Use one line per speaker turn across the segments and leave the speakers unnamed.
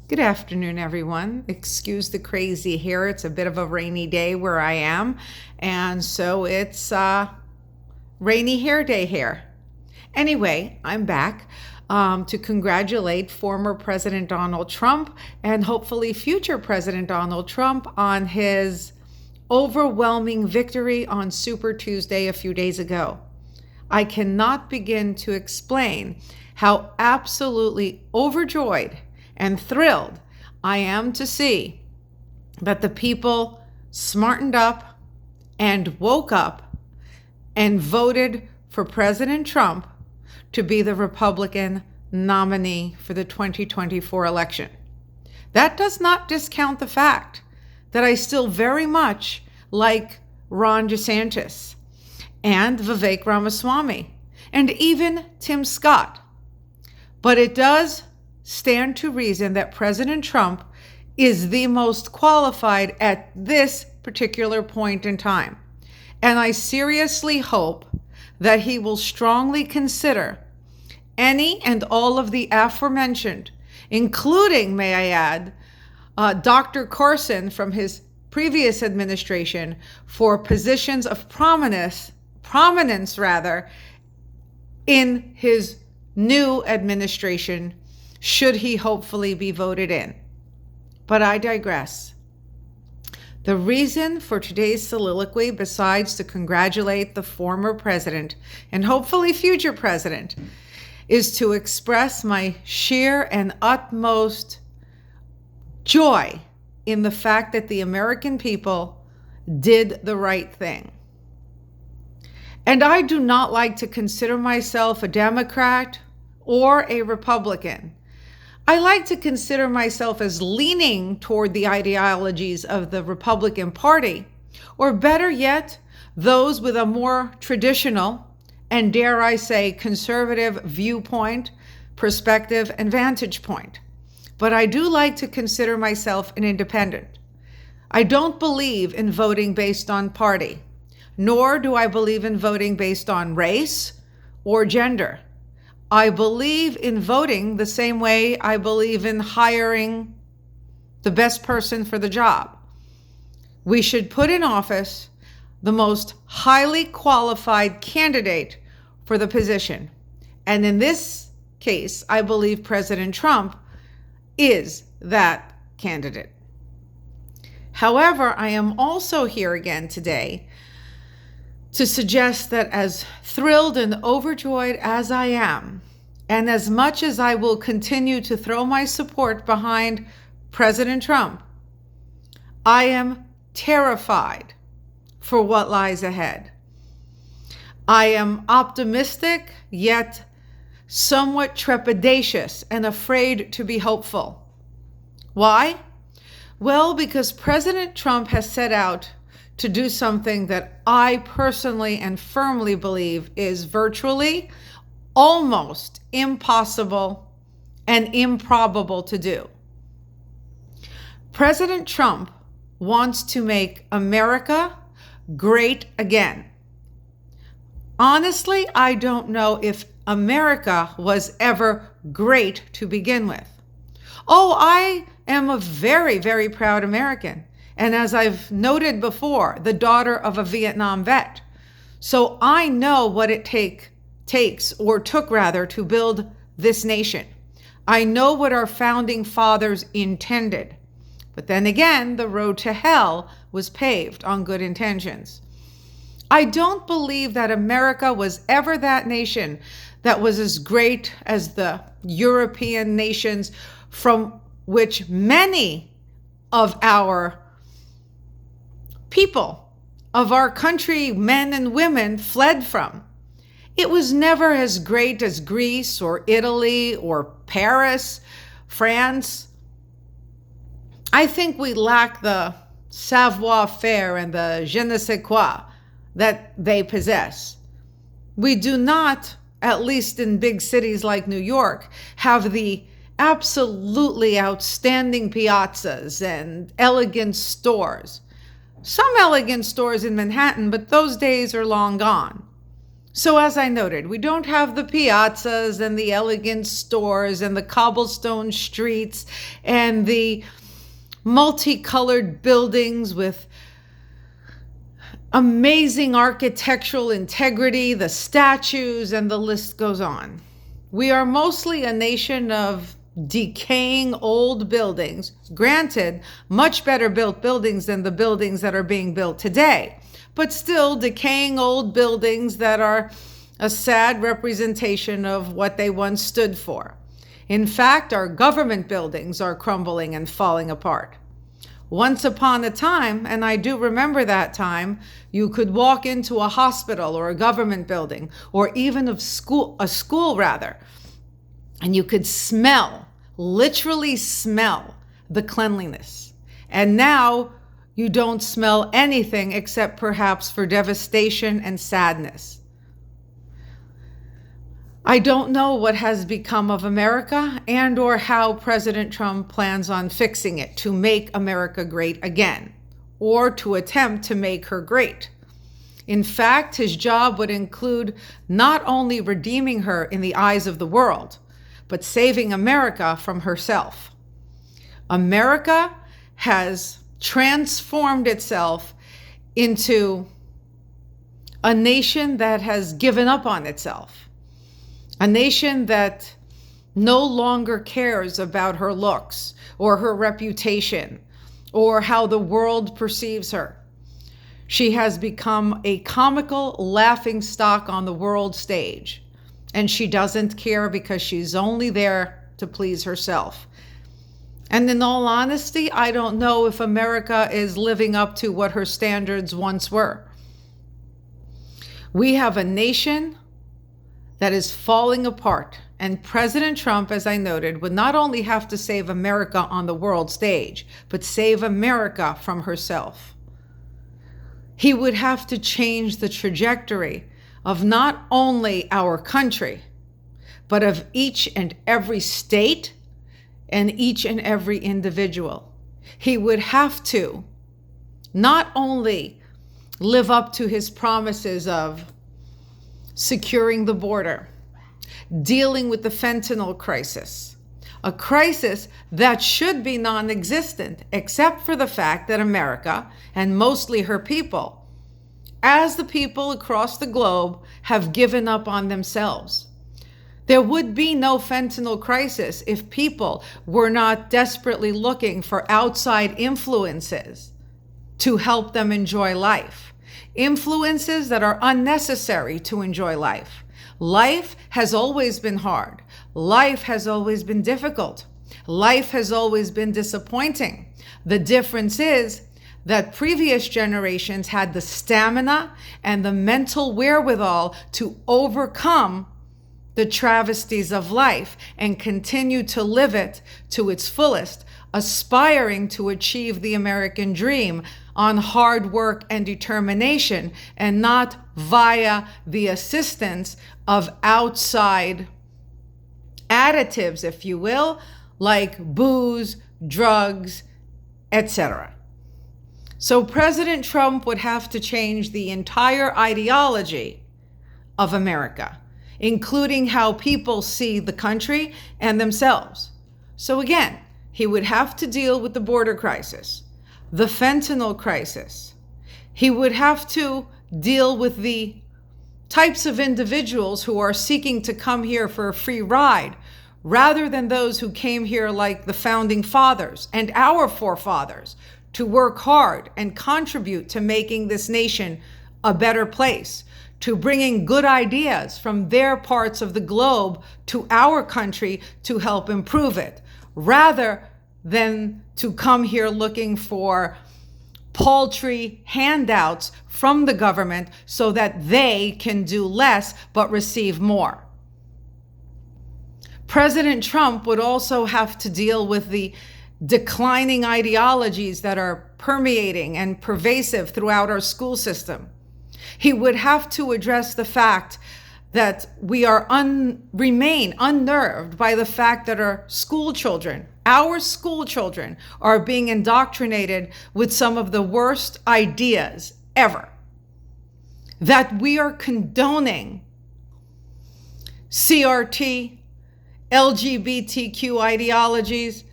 Good afternoon, everyone. Excuse the crazy hair. It's a bit of a rainy day where I am, and so it's rainy hair day here. Anyway, I'm back to congratulate former President Donald Trump and hopefully future President Donald Trump on his overwhelming victory on Super Tuesday a few days ago. I cannot begin to explain how absolutely overjoyed and thrilled I am to see that the people smartened up and woke up and voted for President Trump to be the Republican nominee for the 2024 election. That does not discount the fact that I still very much like Ron DeSantis and Vivek Ramaswamy and even Tim Scott. But it does stand to reason that President Trump is the most qualified at this particular point in time. And I seriously hope that he will strongly consider any and all of the aforementioned, including, may I add, Dr. Carson from his previous administration for positions of prominence in his new administration, should he hopefully be voted in. But I digress. The reason for today's soliloquy, besides to congratulate the former president and hopefully future president, is to express my sheer and utmost joy in the fact that the American people did the right thing. And I do not like to consider myself a Democrat or a Republican. I like to consider myself as leaning toward the ideologies of the Republican Party, or better yet, those with a more traditional and, dare I say, conservative viewpoint, perspective, and vantage point. But I do like to consider myself an independent. I don't believe in voting based on party, nor do I believe in voting based on race or gender. I believe in voting the same way I believe in hiring the best person for the job. We should put in office the most highly qualified candidate for the position. And in this case, I believe President Trump is that candidate. However, I am also here again today to suggest that as thrilled and overjoyed as I am, and as much as I will continue to throw my support behind President Trump, I am terrified for what lies ahead. I am optimistic, yet somewhat trepidatious and afraid to be hopeful. Why? Well, because President Trump has set out to do something that I personally and firmly believe is virtually almost impossible and improbable to do. President Trump wants to make America great again. Honestly, I don't know if America was ever great to begin with. Oh, I am a very, very proud American. And as I've noted before, the daughter of a Vietnam vet. So I know what it took to build this nation. I know what our founding fathers intended. But then again, the road to hell was paved on good intentions. I don't believe that America was ever that nation that was as great as the European nations from which many of our people of our country, men and women, fled from. It was never as great as Greece or Italy or Paris, France. I think we lack the savoir-faire and the je ne sais quoi that they possess. We do not, at least in big cities like New York, have the absolutely outstanding piazzas and elegant stores. Some elegant stores in Manhattan, but those days are long gone. So as I noted, we don't have the piazzas and the elegant stores and the cobblestone streets and the multicolored buildings with amazing architectural integrity, the statues, and the list goes on. We are mostly a nation of decaying old buildings, granted, much better built buildings than the buildings that are being built today, but still decaying old buildings that are a sad representation of what they once stood for. In fact, our government buildings are crumbling and falling apart. Once upon a time, and I do remember that time, you could walk into a hospital or a government building, or even a school, and you could literally smell the cleanliness. And now you don't smell anything except perhaps for devastation and sadness. I don't know what has become of America and or how President Trump plans on fixing it to make America great again, or to attempt to make her great. In fact, his job would include not only redeeming her in the eyes of the world, but saving America from herself. America has transformed itself into a nation that has given up on itself. A nation that no longer cares about her looks or her reputation or how the world perceives her. She has become a comical laughingstock on the world stage, and she doesn't care because she's only there to please herself. And in all honesty, I don't know if America is living up to what her standards once were. We have a nation that is falling apart. And President Trump, as I noted, would not only have to save America on the world stage, but save America from herself. He would have to change the trajectory of not only our country, but of each and every state and each and every individual. He would have to not only live up to his promises of securing the border, dealing with the fentanyl crisis, a crisis that should be non-existent except for the fact that America, and mostly her people, as the people across the globe, have given up on themselves. There would be no fentanyl crisis if people were not desperately looking for outside influences to help them enjoy life. Influences that are unnecessary to enjoy life. Life has always been hard. Life has always been difficult. Life has always been disappointing. The difference is that previous generations had the stamina and the mental wherewithal to overcome the travesties of life and continue to live it to its fullest, aspiring to achieve the American dream on hard work and determination, and not via the assistance of outside additives, if you will, like booze, drugs, etc. So President Trump would have to change the entire ideology of America, including how people see the country and themselves. So again, he would have to deal with the border crisis, the fentanyl crisis. He would have to deal with the types of individuals who are seeking to come here for a free ride, rather than those who came here like the founding fathers and our forefathers to work hard and contribute to making this nation a better place, to bringing good ideas from their parts of the globe to our country to help improve it, rather than to come here looking for paltry handouts from the government so that they can do less but receive more. President Trump would also have to deal with the declining ideologies that are permeating and pervasive throughout our school system. He would have to address the fact that we remain unnerved by the fact that our school children are being indoctrinated with some of the worst ideas ever. That we are condoning CRT, LGBTQ ideologies,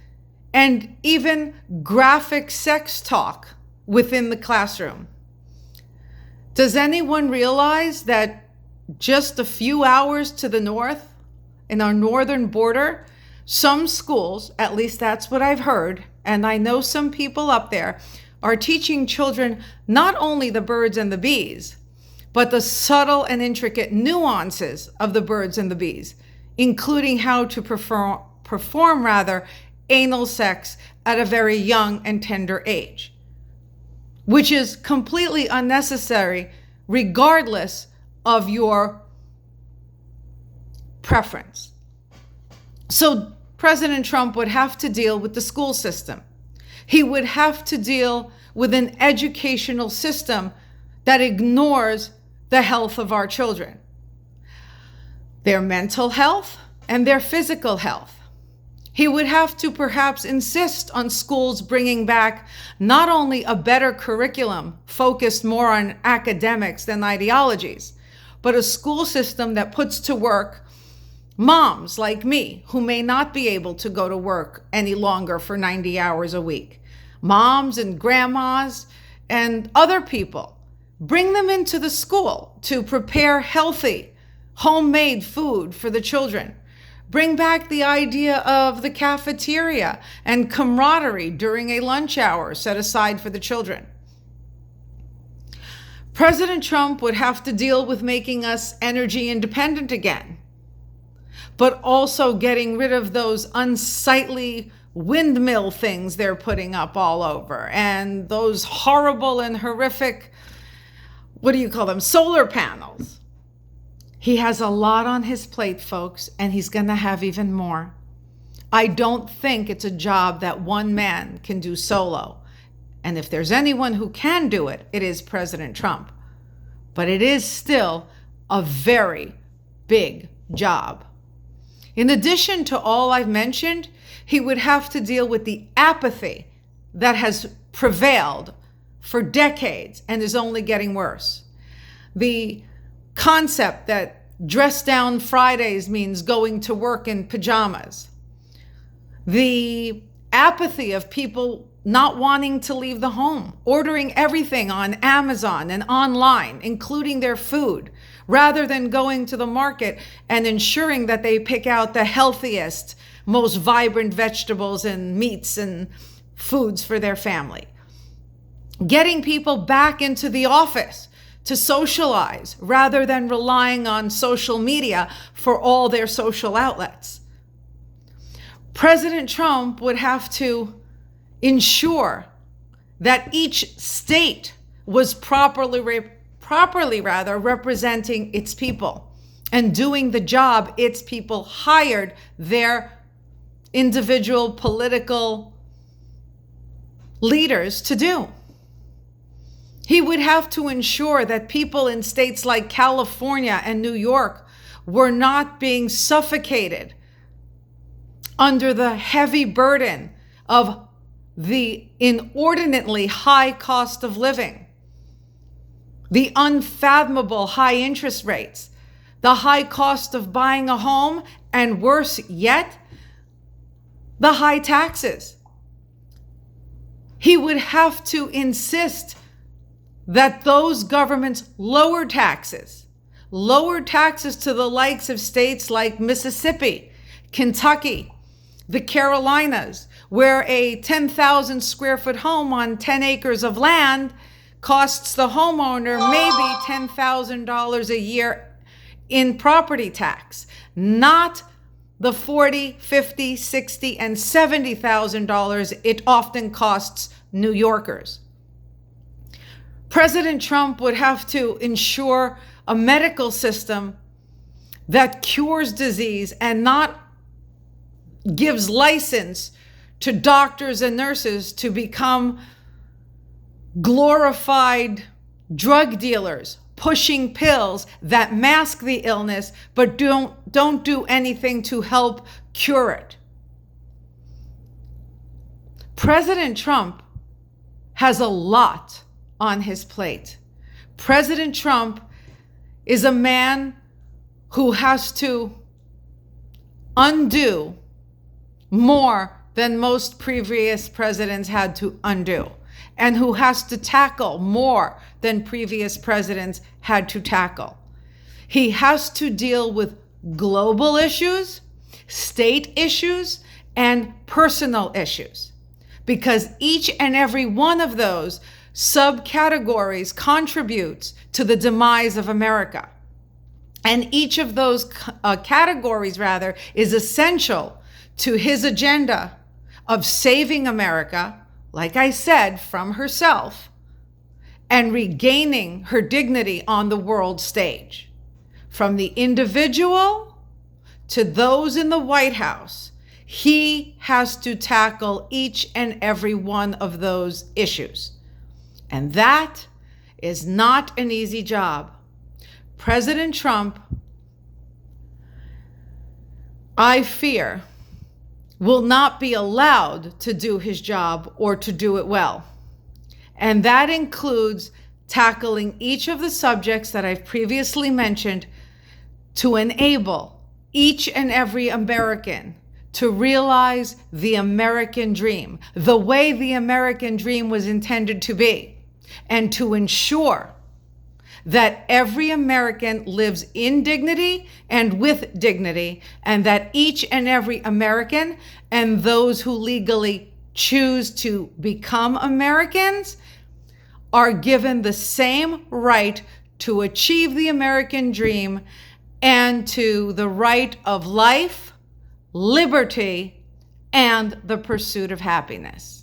and even graphic sex talk within the classroom. Does anyone realize that just a few hours to the north, in our northern border, some schools, at least that's what I've heard, and I know some people up there, are teaching children not only the birds and the bees, but the subtle and intricate nuances of the birds and the bees, including how to perform anal sex at a very young and tender age, which is completely unnecessary regardless of your preference. So President Trump would have to deal with the school system. He would have to deal with an educational system that ignores the health of our children, their mental health and their physical health. He would have to perhaps insist on schools bringing back not only a better curriculum focused more on academics than ideologies, but a school system that puts to work moms like me who may not be able to go to work any longer for 90 hours a week. Moms and grandmas and other people. Bring them into the school to prepare healthy, homemade food for the children. Bring back the idea of the cafeteria and camaraderie during a lunch hour set aside for the children. President Trump would have to deal with making us energy independent again, but also getting rid of those unsightly windmill things they're putting up all over and those horrible and horrific, solar panels. He has a lot on his plate, folks, and he's going to have even more. I don't think it's a job that one man can do solo. And if there's anyone who can do it, it is President Trump. But it is still a very big job. In addition to all I've mentioned, he would have to deal with the apathy that has prevailed for decades and is only getting worse. The concept that dress down Fridays means going to work in pajamas. The apathy of people not wanting to leave the home, ordering everything on Amazon and online, including their food, rather than going to the market and ensuring that they pick out the healthiest, most vibrant vegetables and meats and foods for their family. Getting people back into the office to socialize rather than relying on social media for all their social outlets. President Trump would have to ensure that each state was properly representing its people and doing the job its people hired their individual political leaders to do. He would have to ensure that people in states like California and New York were not being suffocated under the heavy burden of the inordinately high cost of living, the unfathomable high interest rates, the high cost of buying a home, and worse yet, the high taxes. He would have to insist that those governments lower taxes to the likes of states like Mississippi, Kentucky, the Carolinas, where a 10,000 square foot home on 10 acres of land costs the homeowner maybe $10,000 a year in property tax, not the $40,000, $50,000, $60,000, and $70,000 it often costs New Yorkers. President Trump would have to ensure a medical system that cures disease and not gives license to doctors and nurses to become glorified drug dealers, pushing pills that mask the illness but don't do anything to help cure it. President Trump has a lot on his plate. President Trump is a man who has to undo more than most previous presidents had to undo, and who has to tackle more than previous presidents had to tackle. He has to deal with global issues, state issues, and personal issues, because each and every one of those subcategories contributes to the demise of America. And each of those categories, rather, is essential to his agenda of saving America, like I said, from herself, and regaining her dignity on the world stage. From the individual to those in the White House, he has to tackle each and every one of those issues. And that is not an easy job. President Trump, I fear, will not be allowed to do his job or to do it well. And that includes tackling each of the subjects that I've previously mentioned to enable each and every American to realize the American dream, the way the American dream was intended to be, and to ensure that every American lives in dignity and with dignity, and that each and every American and those who legally choose to become Americans are given the same right to achieve the American dream and to the right of life, liberty, and the pursuit of happiness.